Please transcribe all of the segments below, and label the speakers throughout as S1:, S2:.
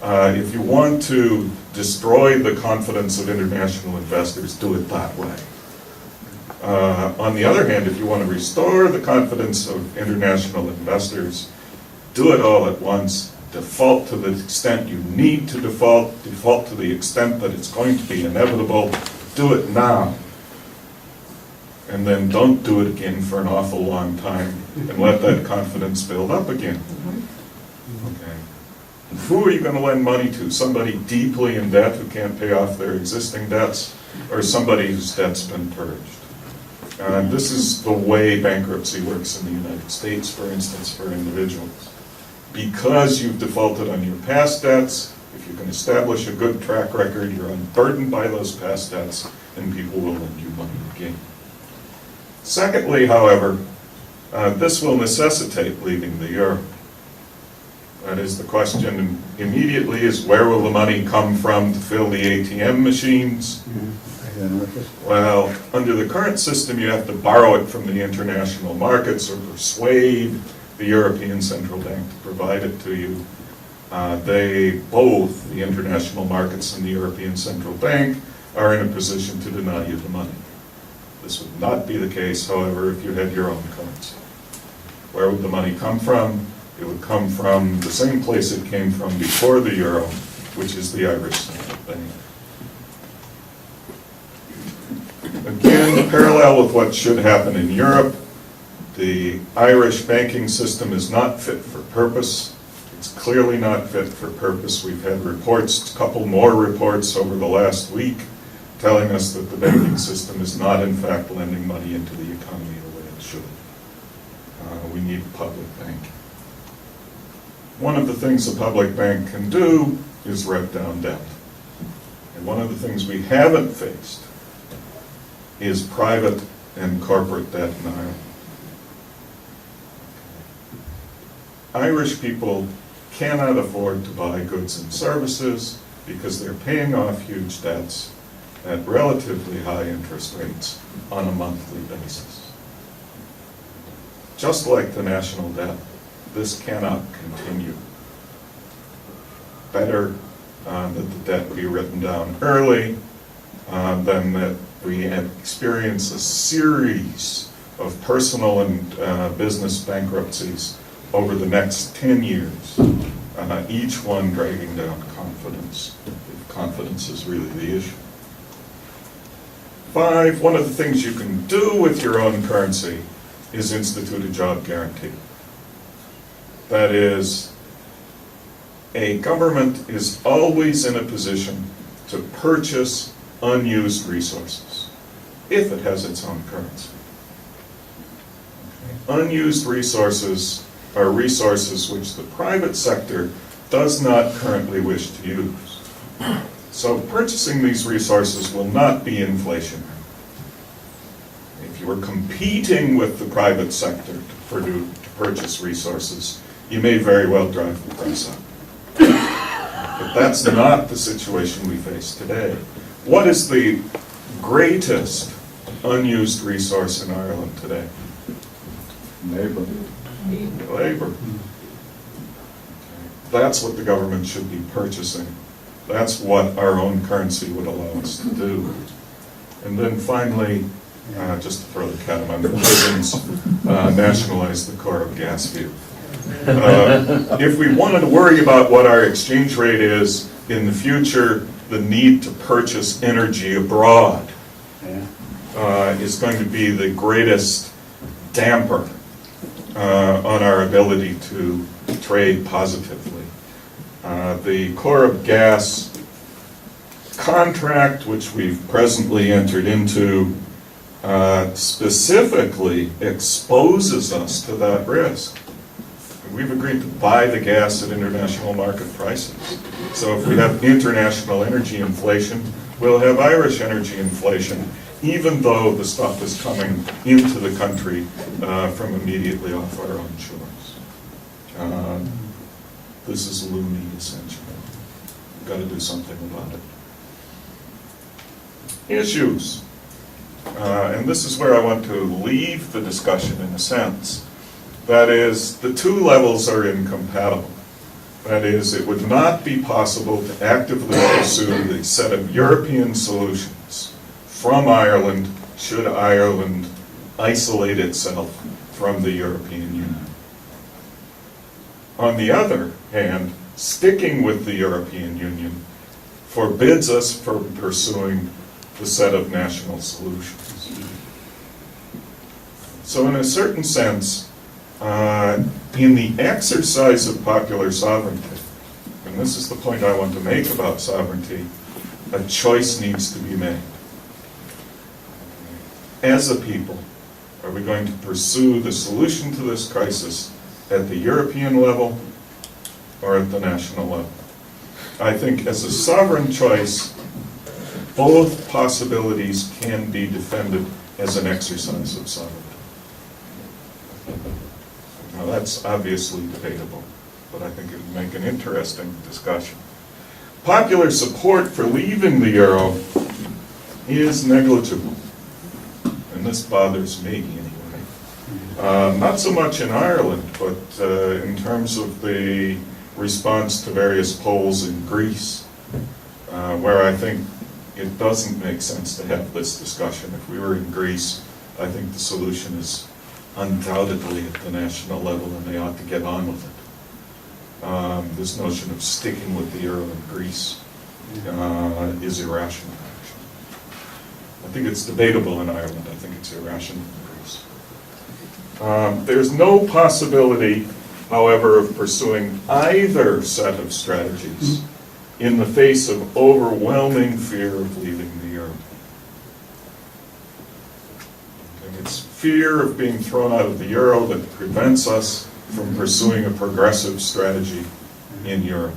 S1: If you want to destroy the confidence of international investors, do it that way. On the other hand, if you want to restore the confidence of international investors, do it all at once. Default to the extent you need to default to the extent that it's going to be inevitable. Do it now. And then don't do it again for an awful long time and let that confidence build up again. Okay. Who are you going to lend money to? Somebody deeply in debt who can't pay off their existing debts, or somebody whose debt's been purged? This is the way bankruptcy works in the United States, for instance, for individuals. Because you've defaulted on your past debts, if you can establish a good track record, you're unburdened by those past debts, and people will lend you money again. Secondly, however, this will necessitate leaving the euro. That is, the question immediately is, where will the money come from to fill the ATM machines? Well, under the current system, you have to borrow it from the international markets or persuade the European Central Bank to provide it to you. They both, the international markets and the European Central Bank, are in a position to deny you the money. This would not be the case, however, if you had your own currency. Where would the money come from? It would come from the same place it came from before the euro, which is the Irish Central Bank. Again, parallel with what should happen in Europe, the Irish banking system is not fit for purpose. It's clearly not fit for purpose. We've had reports, a couple more reports over the last week, telling us that the banking system is not, in fact, lending money into the economy the way it should. We need a public bank. One of the things a public bank can do is write down debt. And one of the things we haven't faced is private and corporate debt in Ireland. Irish people cannot afford to buy goods and services because they're paying off huge debts at relatively high interest rates on a monthly basis. Just like the national debt, this cannot continue. Better that the debt be written down early than that we experience a series of personal and business bankruptcies over the next 10 years, each one dragging down confidence, if confidence is really the issue. 5, one of the things you can do with your own currency is institute a job guarantee. That is, a government is always in a position to purchase unused resources if it has its own currency. Unused resources are resources which the private sector does not currently wish to use. So purchasing these resources will not be inflationary. If you are competing with the private sector to purchase resources, you may very well drive the price up. But that's not the situation we face today. What is the greatest unused resource in Ireland today?
S2: Labor.
S1: Labor. That's what the government should be purchasing. That's what our own currency would allow us to do. And then finally, just to throw the cat among the pigeons, nationalize the core of gas field. If we wanted to worry about what our exchange rate is in the future, the need to purchase energy abroad is going to be the greatest damper on our ability to trade positively. The core of gas contract, which we've presently entered into, specifically exposes us to that risk. We've agreed to buy the gas at international market prices. So if we have international energy inflation, we'll have Irish energy inflation, even though the stuff is coming into the country from immediately off our own shores. This is loony, essentially. We've got to do something about it. Issues. And this is where I want to leave the discussion in a sense. That is, the two levels are incompatible. That is, it would not be possible to actively pursue the set of European solutions from Ireland should Ireland isolate itself from the European Union. On the other hand, sticking with the European Union forbids us from pursuing the set of national solutions. So in a certain sense, in the exercise of popular sovereignty, and this is the point I want to make about sovereignty, a choice needs to be made. As a people, are we going to pursue the solution to this crisis at the European level or at the national level? I think as a sovereign choice, both possibilities can be defended as an exercise of sovereignty. Now that's obviously debatable, but I think it would make an interesting discussion. Popular support for leaving the euro is negligible, and this bothers me anyway. Not so much in Ireland, but in terms of the response to various polls in Greece, where I think it doesn't make sense to have this discussion. If we were in Greece, I think the solution is undoubtedly at the national level, and they ought to get on with it. This notion of sticking with the euro in Greece is irrational, actually. I think it's debatable in Ireland. I think it's irrational in Greece. There's no possibility, however, of pursuing either set of strategies in the face of overwhelming fear of leaving the euro. It's fear of being thrown out of the euro that prevents us from pursuing a progressive strategy in Europe.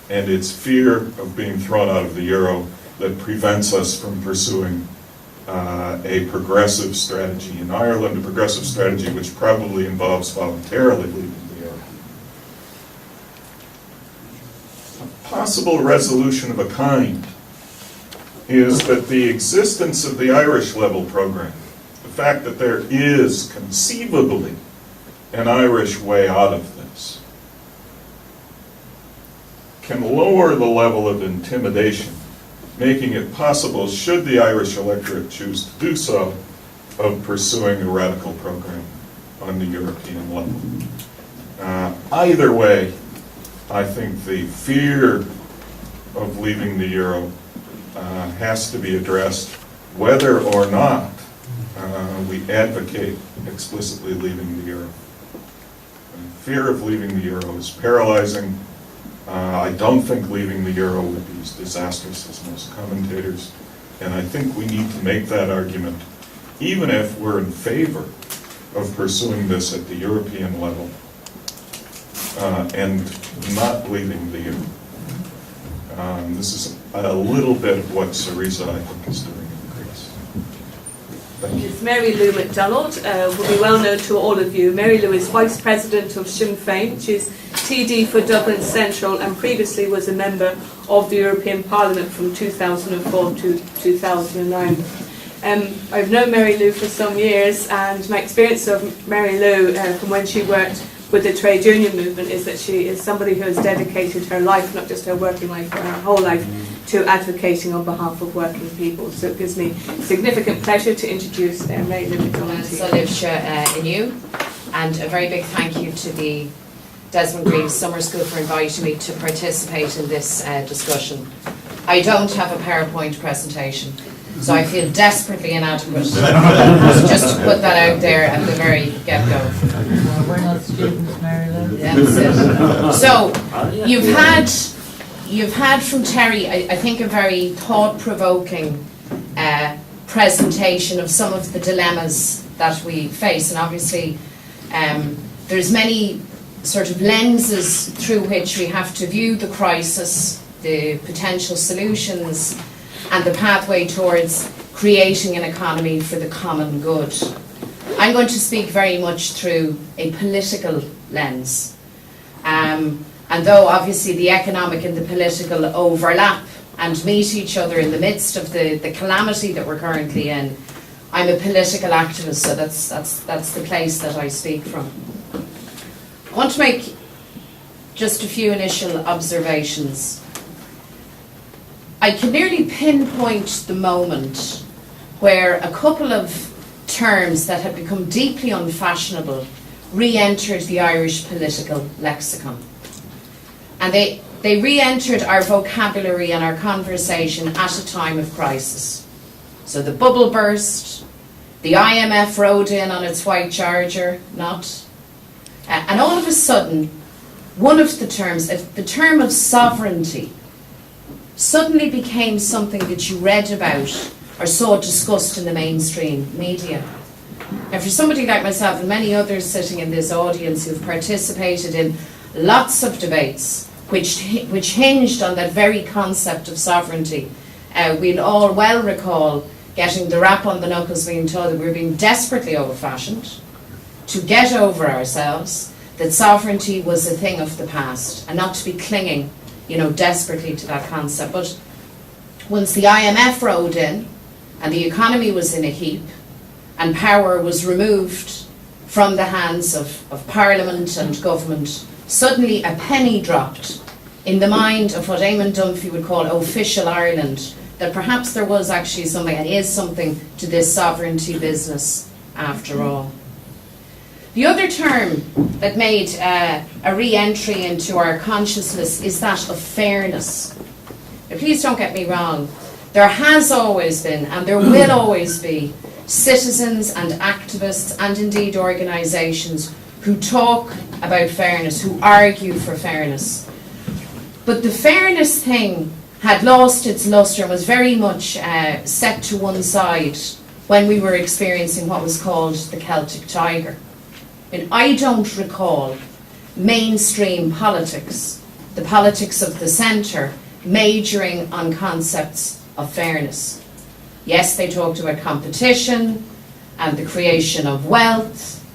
S1: And it's fear of being thrown out of the euro that prevents us from pursuing a progressive strategy in Ireland, a progressive strategy which probably involves voluntarily leaving the euro. A possible resolution of a kind is that the existence of the Irish level program, the fact that there is conceivably an Irish way out of this, can lower the level of intimidation, making it possible, should the Irish electorate choose to do so, of pursuing a radical program on the European level. Either way, I think the fear of leaving the euro has to be addressed, whether or not we advocate explicitly leaving the euro. Fear of leaving the euro is paralyzing. I don't think leaving the euro would be as disastrous as most commentators, and I think we need to make that argument, even if we're in favor of pursuing this at the European level and not leaving the euro. This is a little bit of what Syriza, I think, is doing in Greece. Thank you.
S3: It's Mary Lou McDonald, will be well known to all of you. Mary Lou is Vice President of Sinn Fein. She's TD for Dublin Central and previously was a member of the European Parliament from 2004 to 2009. I've known Mary Lou for some years, and my experience of Mary Lou from when she worked with the trade union movement is that she is somebody who has dedicated her life, not just her working life, but her whole life, to advocating on behalf of working people. So it gives me significant pleasure to introduce Mary Lou McDonald.
S4: in you, and a very big thank you to the Desmond Greaves Summer School for inviting me to participate in this discussion. I don't have a PowerPoint presentation, so I feel desperately inadequate. Just to put that out there at the very get-go.
S5: Well, we're not students, Mary Lou.
S4: That's it. So, you've had from Terry, I think, a very thought-provoking presentation of some of the dilemmas that we face, and obviously there's many sort of lenses through which we have to view the crisis, the potential solutions, and the pathway towards creating an economy for the common good. I'm going to speak very much through a political lens. And though obviously the economic and the political overlap and meet each other in the midst of the calamity that we're currently in, I'm a political activist, so that's the place that I speak from. I want to make just a few initial observations. I can nearly pinpoint the moment where a couple of terms that had become deeply unfashionable re-entered the Irish political lexicon. And they re-entered our vocabulary and our conversation at a time of crisis. So the bubble burst, the IMF rode in on its white charger, and all of a sudden, one of the terms, the term of sovereignty, suddenly became something that you read about or saw discussed in the mainstream media. And for somebody like myself and many others sitting in this audience who've participated in lots of debates which hinged on that very concept of sovereignty, we'll all well recall getting the rap on the knuckles, being told that we were being desperately old-fashioned, to get over ourselves, that sovereignty was a thing of the past, and not to be clinging, desperately to that concept. But once the IMF rode in, and the economy was in a heap, and power was removed from the hands of Parliament and government, suddenly a penny dropped in the mind of what Eamon Dunphy would call official Ireland, that perhaps there was actually something, and is something, to this sovereignty business after all. The other term that made a re-entry into our consciousness is that of fairness. Now, please don't get me wrong. There has always been, and there will always be, citizens and activists and indeed organisations who talk about fairness, who argue for fairness. But the fairness thing had lost its lustre and was very much set to one side when we were experiencing what was called the Celtic Tiger. And I don't recall mainstream politics, the politics of the centre, majoring on concepts of fairness. Yes, they talked about competition and the creation of wealth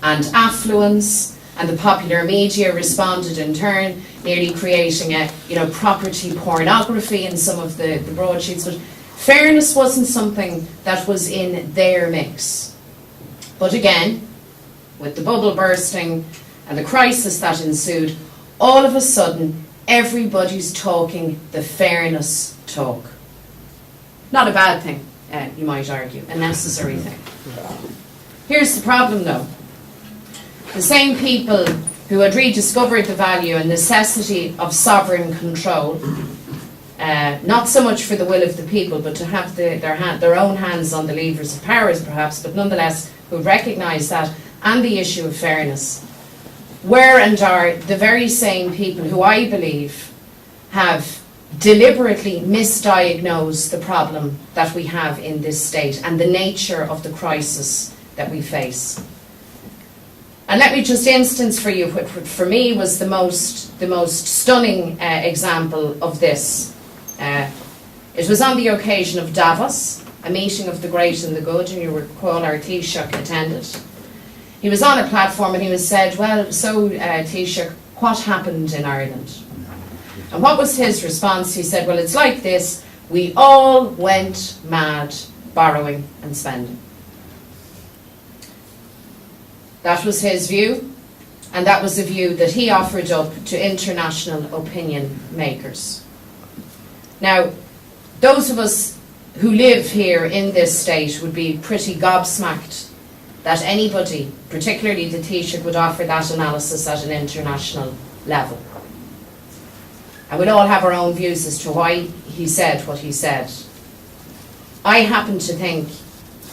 S4: and affluence, and the popular media responded in turn, nearly creating property pornography in some of the broadsheets. But fairness wasn't something that was in their mix. But again, with the bubble bursting and the crisis that ensued, all of a sudden everybody's talking the fairness talk. Not a bad thing, you might argue, a necessary thing. Here's the problem though. The same people who had rediscovered the value and necessity of sovereign control, not so much for the will of the people, but to have their own hands on the levers of powers perhaps, but nonetheless who recognise that, and the issue of fairness, were and are the very same people who I believe have deliberately misdiagnosed the problem that we have in this state and the nature of the crisis that we face. And let me just instance for you what for me was the most stunning example of this. It was on the occasion of Davos, a meeting of the great and the good, and you recall our Taoiseach attended. He was on a platform and he was said, well, so Taoiseach, what happened in Ireland? And what was his response? He said, well, it's like this, we all went mad borrowing and spending. That was his view, and that was a view that he offered up to international opinion makers. Now, those of us who live here in this state would be pretty gobsmacked that anybody, particularly the Taoiseach, would offer that analysis at an international level. And we'd all have our own views as to why he said what he said. I happen to think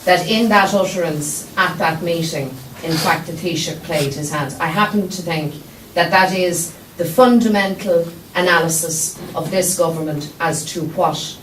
S4: that in that utterance at that meeting, in fact, the Taoiseach played his hands. I happen to think that that is the fundamental analysis of this government as to what